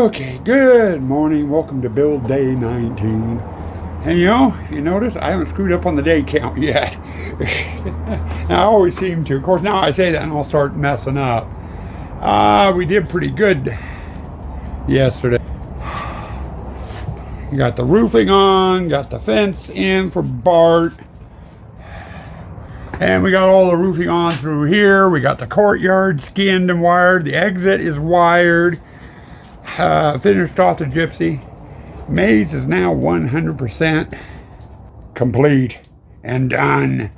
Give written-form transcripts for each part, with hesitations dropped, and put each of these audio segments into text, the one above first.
Okay, good morning. Welcome to build day 19. And if you notice, I haven't screwed up on the day count yet. I always seem to. Of course, now I say that and I'll start messing up. We did pretty good yesterday. Got the roofing on, got the fence in for Bart. And we got all the roofing on through here. We got the courtyard skinned and wired. The exit is wired. Finished off the gypsy. Maze is now 100% complete and done.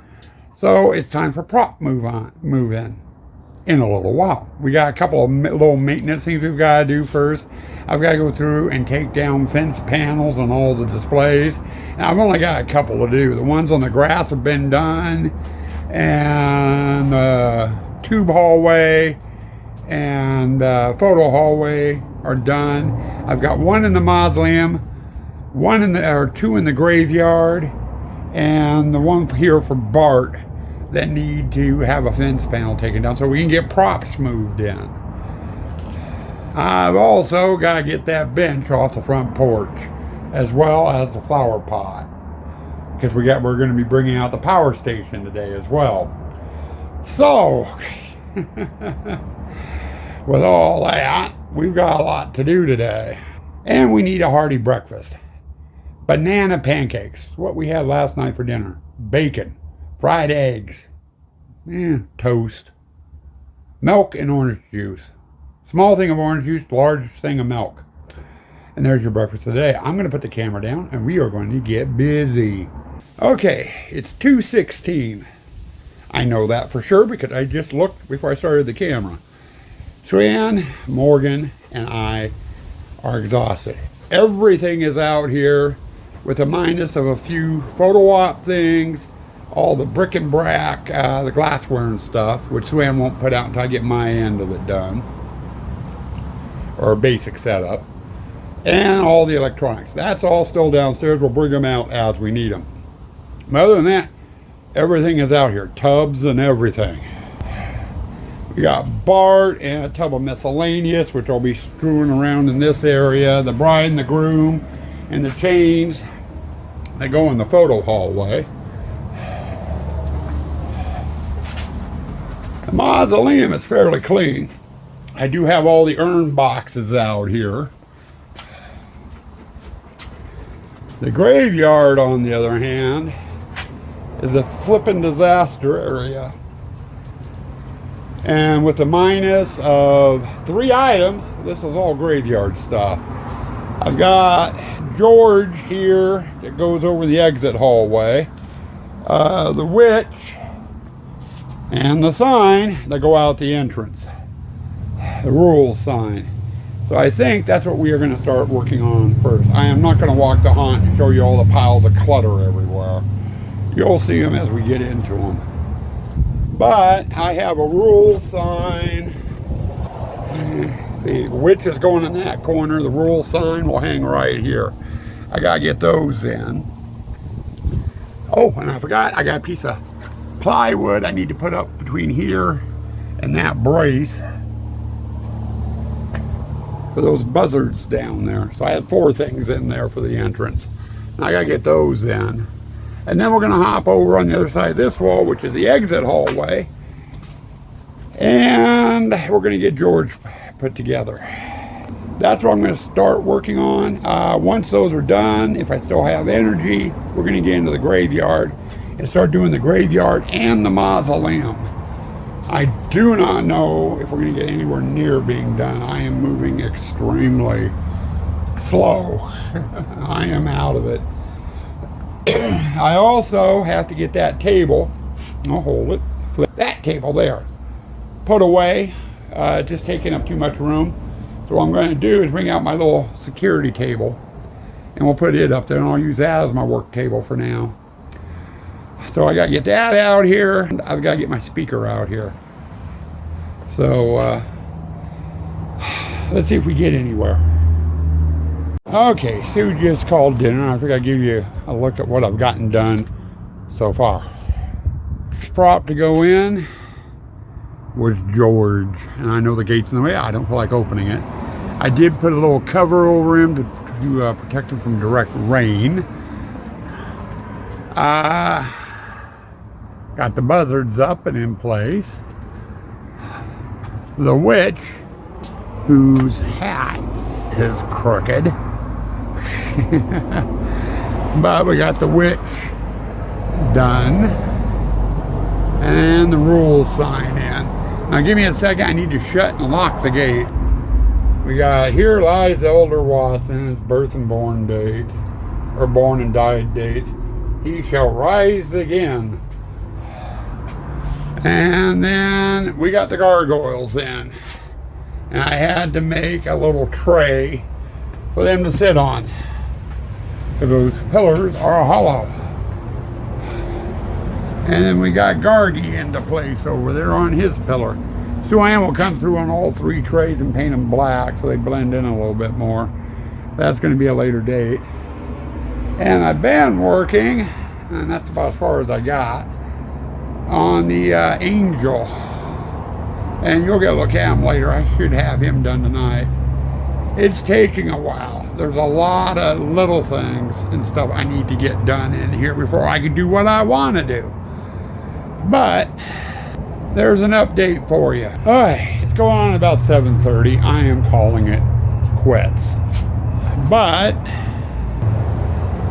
So it's time for prop move in a little while. We got a couple of little maintenance things we've got to do first. I've got to go through and take down fence panels on all the displays. And I've only got a couple to do. The ones on the grass have been done, and the tube hallway and photo hallway are done. I've got one in the mausoleum, two in the graveyard, and the one here for Bart that need to have a fence panel taken down so we can get props moved in. I've also got to get that bench off the front porch, as well as the flower pot, because we're going to be bringing out the power station today as well. So with all that, we've got a lot to do today. And we need a hearty breakfast. Banana pancakes, what we had last night for dinner. Bacon, fried eggs, toast, milk and orange juice. Small thing of orange juice, large thing of milk. And there's your breakfast today. I'm going to put the camera down and we are going to get busy. Okay, it's 2:16. I know that for sure because I just looked before I started the camera. Swan, Morgan, and I are exhausted. Everything is out here with a minus of a few photo op things, all the brick and brack, the glassware and stuff, which Swan won't put out until I get my end of it done, or a basic setup, and all the electronics. That's all still downstairs. We'll bring them out as we need them. But other than that, everything is out here, tubs and everything. We got Bart and a tub of miscellaneous, which I'll be strewing around in this area. The bride and the groom and the chains that go in the photo hallway. The mausoleum is fairly clean. I do have all the urn boxes out here. The graveyard, on the other hand, is a flippin' disaster area. And with the minus of 3 items, this is all graveyard stuff. I've got George here that goes over the exit hallway, the witch, and the sign that go out the entrance, the rules sign. So I think that's what we are going to start working on first. I am not going to walk the haunt and show you all the piles of clutter everywhere. You'll see them as we get into them. But I have a rule sign. See, the witch is going in that corner. The rule sign will hang right here. I gotta get those in. Oh, and I forgot, I got a piece of plywood I need to put up between here and that brace for those buzzards down there. So I had 4 things in there for the entrance. I gotta get those in. And then we're going to hop over on the other side of this wall, which is the exit hallway. And we're going to get George put together. That's what I'm going to start working on. Once those are done, if I still have energy, we're going to get into the graveyard and start doing the graveyard and the mausoleum. I do not know if we're going to get anywhere near being done. I am moving extremely slow. I am out of it. I also have to get that table, I'll hold it, flip that table there, put away, just taking up too much room. So what I'm going to do is bring out my little security table and we'll put it up there, and I'll use that as my work table for now. So I got to get that out here, and I've got to get my speaker out here. So let's see if we get anywhere. Okay, Sue just called dinner. I think I'll give you a look at what I've gotten done so far. Prop to go in was George, and I know the gate's in the way. I don't feel like opening it. I did put a little cover over him to protect him from direct rain. Got the buzzards up and in place. The witch, whose hat is crooked, but we got the witch done, and the rules sign in. Now give me a second, I need to shut and lock the gate. We got, here lies Elder Watson's birth and born dates, or born and died dates. He shall rise again. And then we got the gargoyles in. And I had to make a little tray for them to sit on, because those pillars are hollow. And then we got Gargi into place over there on his pillar. Sue-Ann will come through on all three trays and paint them black so they blend in a little bit more. That's going to be a later date. And I've been working, and that's about as far as I got, on the angel. And you'll get a look at him later. I should have him done tonight. It's taking a while. There's a lot of little things and stuff I need to get done in here before I can do what I want to do. But there's an update for you. All right, it's going on about 7:30. I am calling it quits. But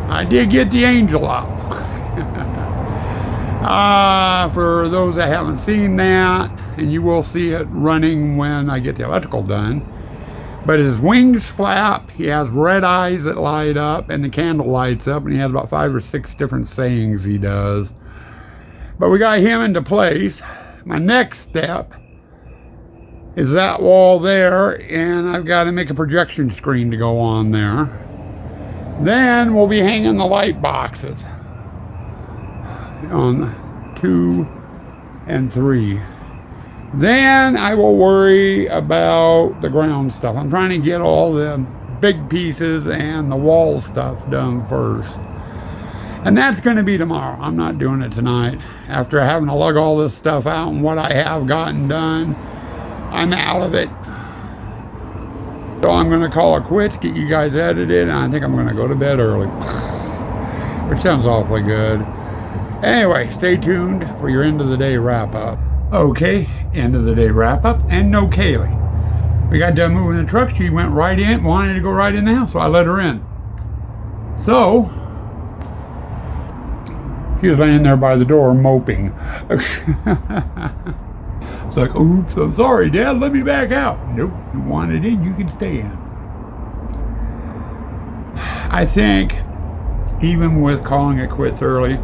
I did get the angel up. For those that haven't seen that, and you will see it running when I get the electrical done. But his wings flap, he has red eyes that light up, and the candle lights up, and he has about 5 or 6 different sayings he does. But we got him into place. My next step is that wall there, and I've got to make a projection screen to go on there. Then we'll be hanging the light boxes on 2 and 3. Then I will worry about the ground stuff. I'm trying to get all the big pieces and the wall stuff done first. And that's going to be tomorrow. I'm not doing it tonight. After having to lug all this stuff out and what I have gotten done, I'm out of it. So I'm going to call it quits, get you guys edited, and I think I'm going to go to bed early. Which sounds awfully good. Anyway, stay tuned for your end of the day wrap up. Okay, end of the day wrap up, and no Kaylee. We got done moving the truck. She went right in, wanted to go right in the house, so I let her in. So she was laying there by the door moping. It's like, oops, I'm sorry, Dad, let me back out. Nope, you wanted in, you can stay in. I think, even with calling it quits early,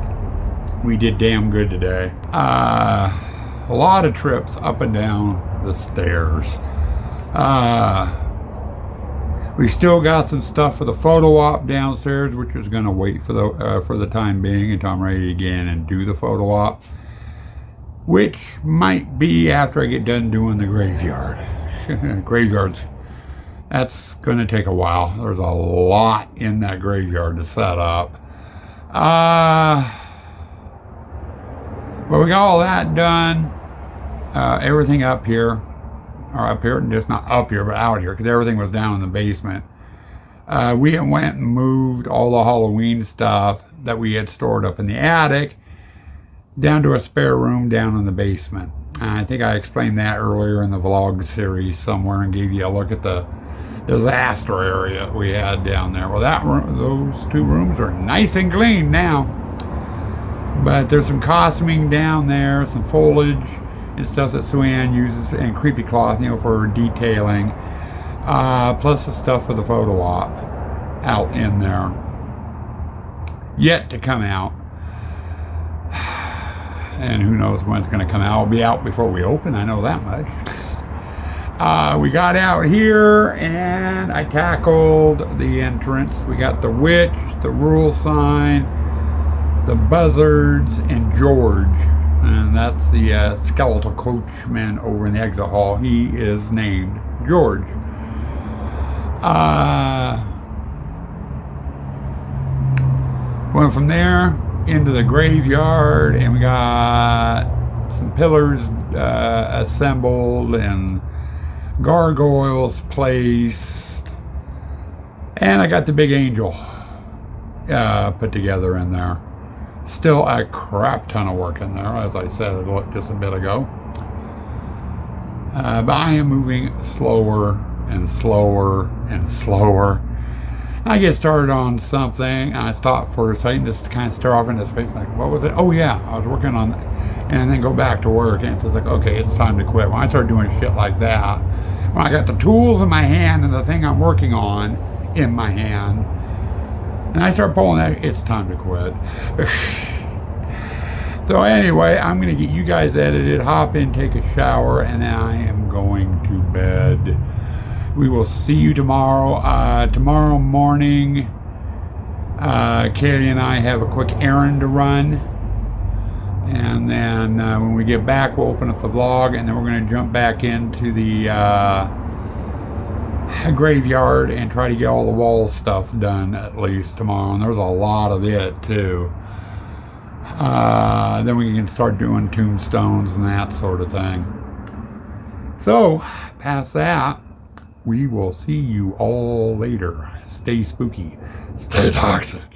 we did damn good today. A lot of trips up and down the stairs. We still got some stuff for the photo op downstairs, which is going to wait for the time being until I'm ready to get in and do the photo op, which might be after I get done doing the graveyard. Graveyards, that's going to take a while. There's a lot in that graveyard to set up. But we got all that done. Everything up here. Or up here, just not up here, but out here, because everything was down in the basement. We went and moved all the Halloween stuff that we had stored up in the attic down to a spare room down in the basement. I think I explained that earlier in the vlog series somewhere and gave you a look at the disaster area we had down there. Well, that room, those 2 rooms are nice and clean now. But there's some costuming down there, some foliage and stuff that Sue-Ann uses, and creepy cloth, for detailing. Plus the stuff for the photo op out in there. Yet to come out. And who knows when it's going to come out. It'll be out before we open, I know that much. We got out here and I tackled the entrance. We got the witch, the rule sign, the buzzards, and George. And that's the skeletal coachman over in the exit hall. He is named George. Went from there into the graveyard, and we got some pillars assembled, and gargoyles placed, And I got the big angel put together in there. Still a crap ton of work in there, as I said just a bit ago. But I am moving slower and slower and slower. I get started on something, and I stop for a second just to kind of stare off into space, like, what was it? Oh yeah, I was working on, and then go back to work, and it's just like, okay, it's time to quit. When I start doing shit like that, when I got the tools in my hand and the thing I'm working on in my hand, and I start pulling that, it's time to quit. So anyway, I'm going to get you guys edited, hop in, take a shower, and then I am going to bed. We will see you tomorrow. Tomorrow morning, Kaylee and I have a quick errand to run. And then when we get back, we'll open up the vlog, and then we're going to jump back into the graveyard and try to get all the wall stuff done at least tomorrow. And there's a lot of it, too. Then we can start doing tombstones and that sort of thing. So, past that, we will see you all later. Stay spooky. Stay toxic.